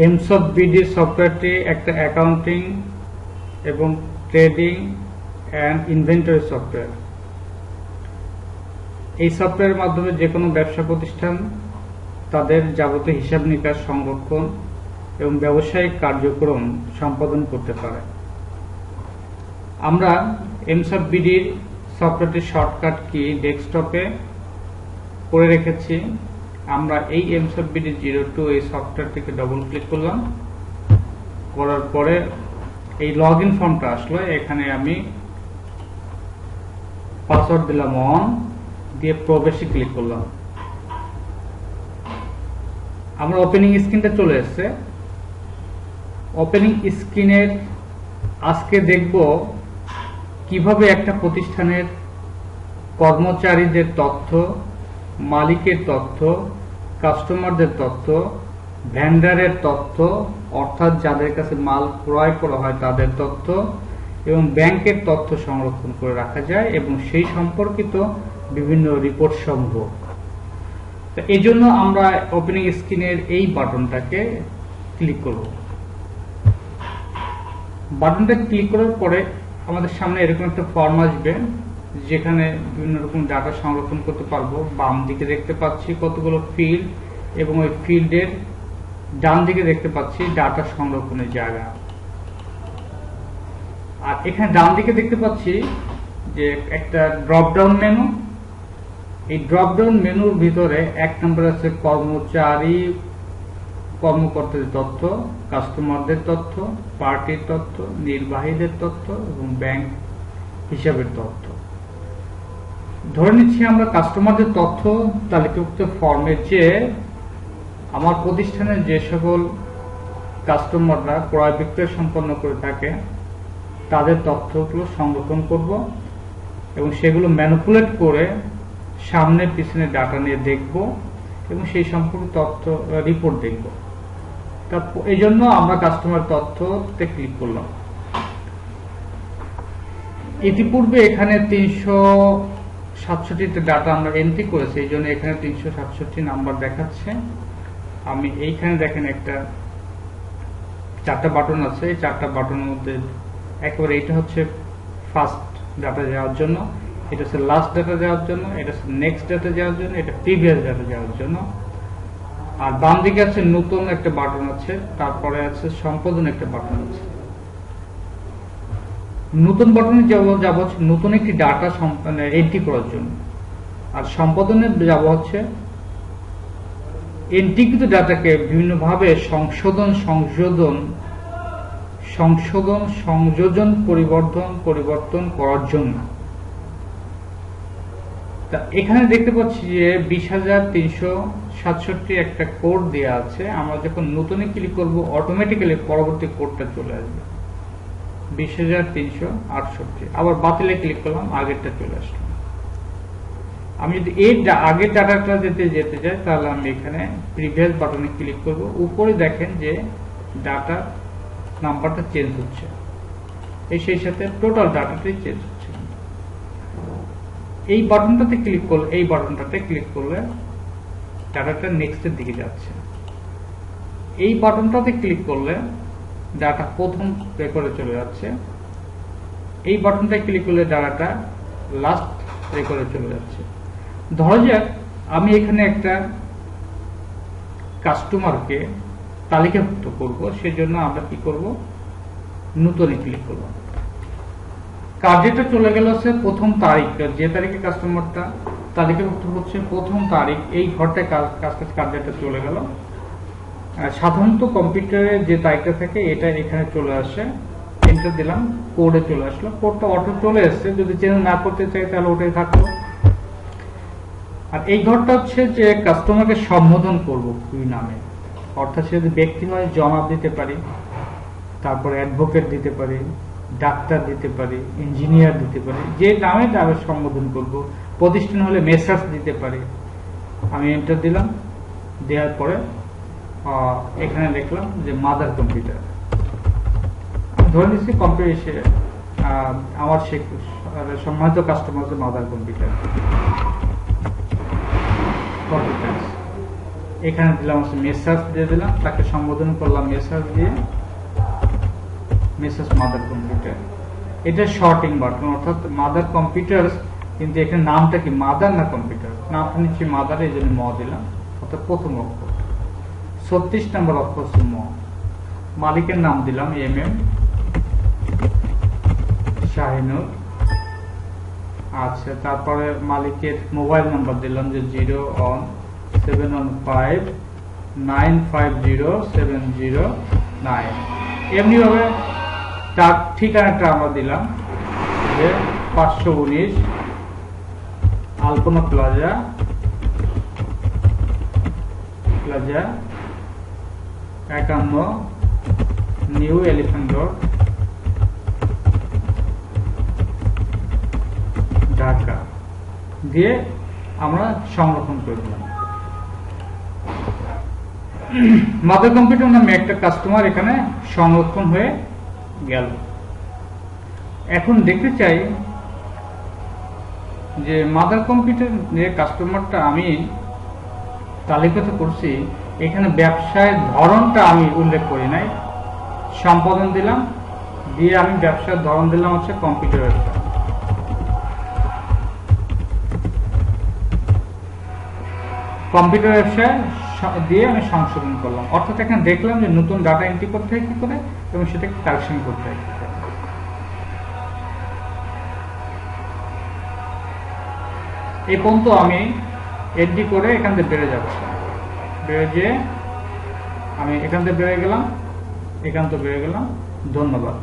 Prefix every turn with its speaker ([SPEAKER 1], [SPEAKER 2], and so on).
[SPEAKER 1] এমসব BD সফটওয়্যারটি একটা accounting এবং ট্রেডিং অ্যান্ড ইনভেন্টরি সফটওয়্যার। এই সফটওয়্যারের মাধ্যমে যে কোনো ব্যবসা প্রতিষ্ঠান তাদের যাবতীয় হিসাব নিকাশ, সংরক্ষণ এবং ব্যবসায়িক কার্যক্রম সম্পাদন করতে পারে। আমরা এমসব বিডির সফটওয়্যারটির শর্টকাট কি ডেস্কটপে করে রেখেছি। আমরা এই এমসব বিডি 02 এই সফটওয়্যারটিকে ডবল ক্লিক করলাম, করার পরে এই লগ ইন ফর্মটা আসলো। এখানে আমি পাসওয়ার্ড দিলাম অন, দিয়ে প্রবেশে ক্লিক করলাম। আমরা ওপেনিং স্ক্রিনটা চলে এসেছে। ওপেনিং স্ক্রিনের আজকে দেখব কিভাবে একটা প্রতিষ্ঠানের কর্মচারীদের তথ্য, মালিকের তথ্য, কাস্টমারদের তথ্য, ভেন্ডারের তথ্য অর্থাৎ যাদের কাছে মাল ক্রয় করা হয় তাদের তথ্য এবং ব্যাংকের তথ্য সংরক্ষণ করে রাখা যায় এবং সেই সম্পর্কিত বিভিন্ন রিপোর্ট সমূহ। এই জন্য আমরা ওপেনিং স্ক্রিনের এই বাটনটাকে ক্লিক করব। বাটনটা ক্লিক করার পরে আমাদের সামনে এরকম একটা ফর্ম আসবে যেখানে বিভিন্ন রকম ডাটা সংরক্ষণ করতে পারবো। বাম দিকে দেখতে পাচ্ছি কতগুলো ফিল্ড এবং ওই ফিল্ডের ডান দিকে দেখতে পাচ্ছি ডাটা সংরক্ষণের জায়গা। আর এখানে ডান দিকে দেখতে পাচ্ছি যে একটা ড্রপ ডাউন মেনু। এই ড্রপ ডাউন মেনুর ভিতরে 1 নম্বরে আছে কর্মকর্তাদের তথ্য, কাস্টমারদের তথ্য, পার্টির তথ্য, নির্বাহীদের তথ্য এবং ব্যাংক হিসাবের তথ্য। ধরে নিচ্ছি আমরা কাস্টমারদের তথ্য তালিকাভুক্ত ফর্মে যে আমার প্রতিষ্ঠানের যে সকল কাস্টমাররা ক্রয় বিক্রয় সম্পন্ন করে থাকে তাদের তথ্যগুলো সংরক্ষণ করব এবং সেগুলো ম্যানিপুলেট করে সামনে পিছনে ডাটা নিয়ে দেখব এবং সেই সম্পর্কে তথ্য রিপোর্ট দেখব। এই জন্য আমরা কাস্টমার তথ্যতে ক্লিক করলাম। ইতিপূর্বে এখানে 367টা ডাটা আমরা এন্ট্রি করেছি, এই জন্য এখানে 367 নাম্বার দেখাচ্ছে। আমি এইখানে দেখেন একটা 4টা বাটন আছে। এই 4টা বাটনের মধ্যে একেবারে এটা হচ্ছে ফার্স্ট ডাটা যাওয়ার জন্য, এটা হচ্ছে লাস্ট ডাটা যাওয়ার জন্য, এটা হচ্ছে নেক্সট ডাটা যাওয়ার জন্য, এটা প্রিভিয়াস ডাটা যাওয়ার জন্য। আর বাম দিকে আছে নতুন একটা বাটন আছে, তারপরে আছে সম্পাদন একটা বাটন আছে। নতুন বাটনে যাব হচ্ছে নতুন একটি ডাটা এন্ট্রি করার জন্য, আর সম্পাদনে যাব হচ্ছে এন্ট্রিকৃত ডাটাকে বিভিন্নভাবে সংযোজন পরিবর্তন করার জন্য। এখানে দেখতে পাচ্ছি যে 20,367 একটা কোড দেওয়া আছে। আমরা যখন নতুনে ক্লিক করব অটোমেটিক্যালি পরবর্তী কোডটা চলে আসবে 20,368। আবার বাতিলে ক্লিক করলাম, আগেরটা চলে আসলো। আমি যদি এই আগের ডাটাটা যেতে চাই তাহলে আমি এখানে প্রিভিয়াস বাটনে ক্লিক করব। উপরে দেখেন যে ডাটা নাম্বারটা চেঞ্জ হচ্ছে, সেই সাথে টোটাল ডাটাটাই চেঞ্জ হচ্ছে। এই বাটনটাতে ক্লিক করলে ডাটাটা নেক্সটের দিকে যাচ্ছে। এই বাটনটাতে ক্লিক করলে ডাটা প্রথম রেকর্ডে চলে যাচ্ছে। এই বাটনটায় ক্লিক করলে ডাটাটা লাস্ট রেকর্ডে চলে যাচ্ছে। ধরা যাক আমি এখানে একটা কাস্টমারকে তালিকাভুক্ত করব, সেজন্য আমরা কি করব, নতুনে ক্লিক করব। কার্যটা চলে গেল হচ্ছে প্রথম তারিখ, যে তারিখে কাস্টমারটা তালিকাভুক্ত হচ্ছে প্রথম তারিখ, এই ঘরটায় কার্যটা চলে গেল। সাধারণত কম্পিউটারে যে তারিখটা থাকে এটা এখানে চলে আসে, এন্টার দিলাম, কোডে চলে আসলো। কোডটা অটো চলে এসছে, যদি চেঞ্জ না করতে চাই তাহলে ওটাই থাকলো। আর এই ঘরটা হচ্ছে যে কাস্টমারকে সম্বোধন করব কি নামে, অর্থাৎ সে যদি ব্যক্তি হয় জনাব দিতে পারি, তারপরে অ্যাডভোকেট দিতে পারি, ডাক্তার দিতে পারি, ইঞ্জিনিয়ার দিতে পারি, যে নামে তাদের সম্বোধন করব। প্রতিষ্ঠান হলে মেসার্স দিতে পারি। আমি এন্টার দিলাম, দেওয়ার পরে এখানে লিখলাম যে মাদার কম্পিউটার। ধরে নিচ্ছি কম্পিউটার আমার সম্মানিত কাস্টমার মাদার কম্পিউটার। এখানে দিলাম হচ্ছে মেসাজ দিয়ে দিলাম, তাকে সম্বোধন করলাম মেসাজ দিয়ে, মেসাজ মাদার কম্পিউটার। এটা শর্টিং বাটন, অর্থাৎ মাদার কম্পিউটার, কিন্তু এখানে নামটা কি মাদার না কম্পিউটার, নামটা নিচ্ছি মাদার, এই জন্য ম দিলাম, অর্থাৎ প্রথম অক্ষর। 36 নম্বর অক্ষর হচ্ছে ম। মালিকের নাম দিলাম MM শাহিনুর। আচ্ছা, তারপরে মালিকের মোবাইল নাম্বার দিলাম যে 01715950709। এমনি ভাবে তার ঠিকানাটা আমরা দিলাম যে 519 Alpana plaza 51 new Elephant road, Dhaka দিয়ে আমরা সংরক্ষণ করে দিলাম। মাদার কম্পিউটার নামে একটা কাস্টমার এখানে সংরক্ষণ হয়ে গেল। এখন দেখতে চাই যে মাদার কম্পিউটার যে কাস্টমারটা আমি তালিকাতে করছি, এখানে ব্যবসায়ের ধরনটা আমি উল্লেখ করি নাই। সম্পাদন দিলাম, দিয়ে আমি ব্যবসার ধরন দিলাম হচ্ছে কম্পিউটার ব্যবসা। কম্পিউটার ব্যবসায় দিয়ে আমি সংশোধন করলাম, অর্থাৎ এখানে দেখলাম যে নতুন ডাটা এন্ট্রি করতে হয় কি করে এবং সেটাকে কালেকশন করতে হয় কি করে। এই পর্যন্ত আমি এন্ট্রি করে এখান থেকে বেড়ে যাচ্ছি, বেড়ে যেয়ে আমি এখান থেকে বেড়ে গেলাম, এখান থেকে বেড়ে গেলাম। ধন্যবাদ।